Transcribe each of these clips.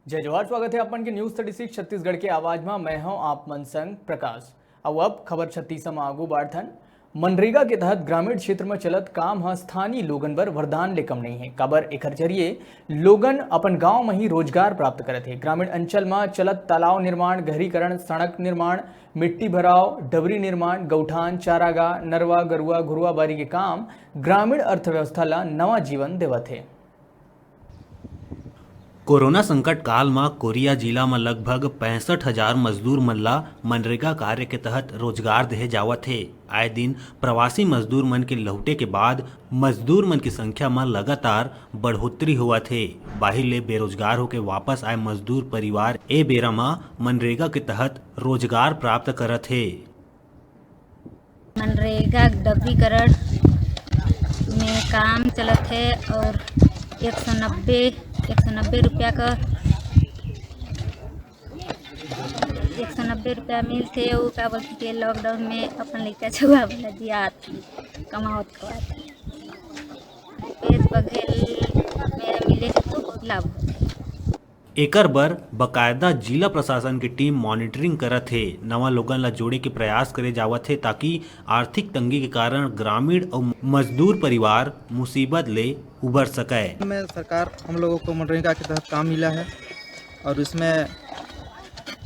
जय जवाहर। स्वागत है अपन के न्यूज 36 छत्तीसगढ़ के आवाज में। मैं हूं आप मनसंग प्रकाश। अब खबर 36 में आगू बढ़थन। मनरेगा के तहत ग्रामीण क्षेत्र में चलत काम ह स्थानीय लोगन बर वरदान ले कम नहीं है। काबर एकर जरिए लोगन अपन गांव में ही रोजगार प्राप्त करत है। ग्रामीण अंचल में चलत तालाब निर्माण, गहरीकरण, सड़क निर्माण, मिट्टी भराव, डबरी निर्माण, गौठान, चारागाह, नरवा गरुआ घुरुआ बारी के काम ग्रामीण अर्थव्यवस्था ला नवा जीवन देवत है। कोरोना संकट काल में कोरिया जिला में लगभग 65,000 मजदूर मन ला मनरेगा कार्य के तहत रोजगार देहे जावत है। आए दिन प्रवासी मजदूर मन के लौटे के बाद मजदूर मन की संख्या में लगातार बढ़ोतरी होवत है। बाहिर ले बेरोजगार होकर वापस आए मजदूर परिवार ए बेरा में मनरेगा के तहत रोजगार प्राप्त करत है। मनरेगा डबरीकरण में काम चलत है और 190 रुपया का 190 रुपया मिलते। वो का बोलते कि लॉकडाउन में अपन लड़का छुआ वाला दिया कमावत खवात पेट बघेल मेरा मिले तो बहुत लाभ होते। एकर बर बकायदा जिला प्रशासन की टीम मॉनिटरिंग करत है। नवा लोगन ला जोड़े के प्रयास करे जावत है ताकि आर्थिक तंगी के कारण ग्रामीण और मजदूर परिवार मुसीबत ले उबर सके। में सरकार हम लोगों को मनरेगा के तहत काम मिला है और इसमें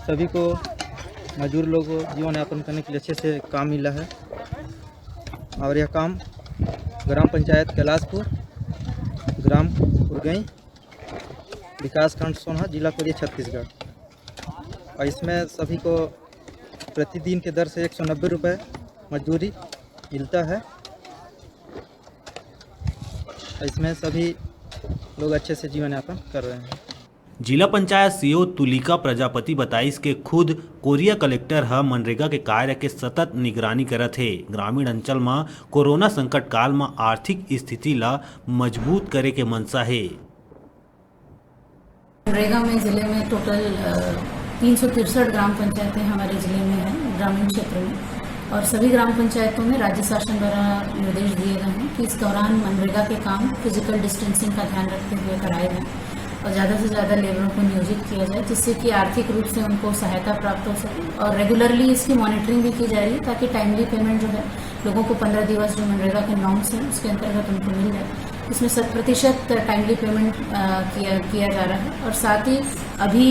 सभी को मजदूर लोगों को जीवन यापन करने के लिए अच्छे से काम मिला है। और यह काम ग्राम पंचायत कैलाशपुर, ग्राम उरगई, विकासखंड सोनहा, जिला कोरिया, छत्तीसगढ़। और इसमें सभी को प्रतिदिन के दर से 190 रुपये मजदूरी मिलता है। इसमें सभी लोग अच्छे से जीवन यापन कर रहे हैं। जिला पंचायत सीओ तुलिका प्रजापति बताइस के खुद कोरिया कलेक्टर ह मनरेगा के कार्य के सतत निगरानी करत है। ग्रामीण अंचल में कोरोना संकट काल में आर्थिक स्थिति ला मजबूत करे के मनसा है। मनरेगा में ज़िले में टोटल 363 ग्राम पंचायतें हमारे ज़िले में हैं ग्रामीण क्षेत्र में। और सभी ग्राम पंचायतों में राज्य शासन द्वारा निर्देश दिए गए हैं कि इस दौरान मनरेगा के काम फिजिकल डिस्टेंसिंग का ध्यान रखते हुए कराए जाएँ और ज़्यादा से ज़्यादा लेबरों को नियोजित किया जाए, जिससे कि आर्थिक रूप से उनको सहायता प्राप्त हो सके। और रेगुलरली इसकी मॉनिटरिंग भी की जा रही है ताकि टाइमली पेमेंट जो है लोगों को 15 दिवस जो मनरेगा के नॉर्म्स हैं उसके अंतर्गत उनको मिल जाए। इसमें 100% टाइमली पेमेंट किया जा रहा है। और साथ ही अभी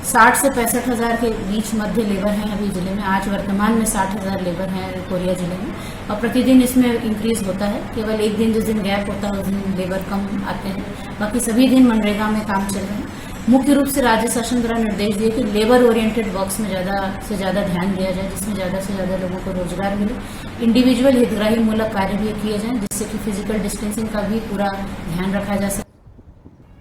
60 से 65 हज़ार के बीच मध्य लेबर हैं अभी ज़िले में। आज वर्तमान में 60,000 लेबर हैं कोरिया ज़िले में और प्रतिदिन इसमें इंक्रीज होता है। केवल एक दिन जिस दिन गैप होता है उस दिन लेबर कम आते हैं, बाकी सभी दिन मनरेगा में काम चल रहे हैं। मुख्य रूप से राज्य शासन द्वारा निर्देश दिए कि लेबर ओरिएंटेड वर्क्स में ज़्यादा से ज़्यादा ध्यान दिया जाए, जिसमें ज़्यादा से ज़्यादा लोगों को रोजगार मिले। इंडिविजुअल हितग्राही मूलक कार्य भी किए जाएं, जिससे कि फिजिकल डिस्टेंसिंग का भी पूरा ध्यान रखा जा सके।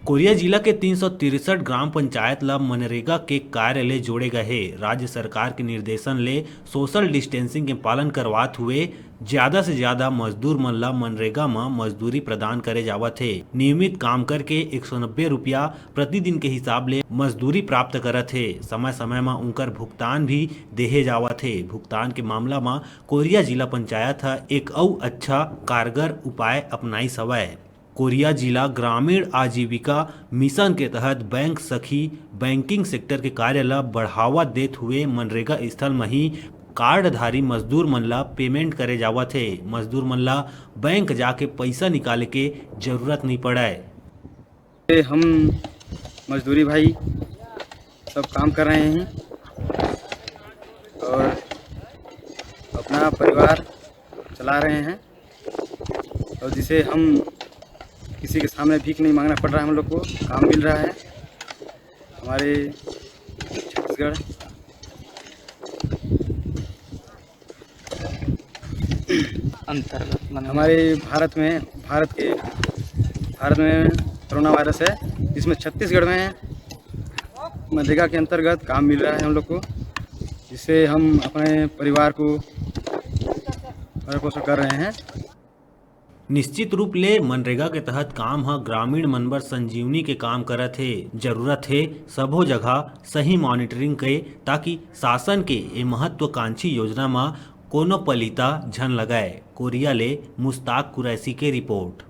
कोरिया जिला के 363 ग्राम पंचायत ला मनरेगा के कार्य ले जोड़े गए हैं। राज्य सरकार के निर्देशन ले सोशल डिस्टेंसिंग के पालन करवाते हुए ज्यादा से ज्यादा मजदूर मन ला मनरेगा में मजदूरी प्रदान करे जावत है। नियमित काम करके 190 रुपया प्रतिदिन के हिसाब ले मजदूरी प्राप्त करत है। समय समय में उनकर भुगतान भी देहे जावत है। भुगतान के मामला में कोरिया जिला पंचायत है एक और अच्छा कारगर उपाय अपनाई सवय। कोरिया जिला ग्रामीण आजीविका मिशन के तहत बैंक सखी बैंकिंग सेक्टर के कार्य ला बढ़ावा देते हुए मनरेगा स्थल में ही कार्डधारी मजदूर मन ला पेमेंट करे जावत है। मजदूर मन ला बैंक जाके पैसा निकाले के जरूरत नहीं पड़े। हम मजदूरी भाई सब काम कर रहे हैं और अपना परिवार चला रहे हैं और जिसे हम किसी के सामने भीख नहीं मांगना पड़ रहा है। हम लोग को काम मिल रहा है। हमारे छत्तीसगढ़ अंतर्गत हमारे भारत में कोरोना वायरस है, जिसमें छत्तीसगढ़ में मनरेगा के अंतर्गत काम मिल रहा है हम लोग को, जिससे हम अपने परिवार को भरण पोषण कर रहे हैं। निश्चित रूप ले मनरेगा के तहत काम ह ग्रामीण मन बर संजीवनी के काम करत है। जरूरत है सबो जगह सही मॉनिटरिंग के ताकि शासन के ये महत्वाकांक्षी योजना में कोनो पलीता झन लगाए। कोरिया ले मुस्ताक कुरैशी के रिपोर्ट।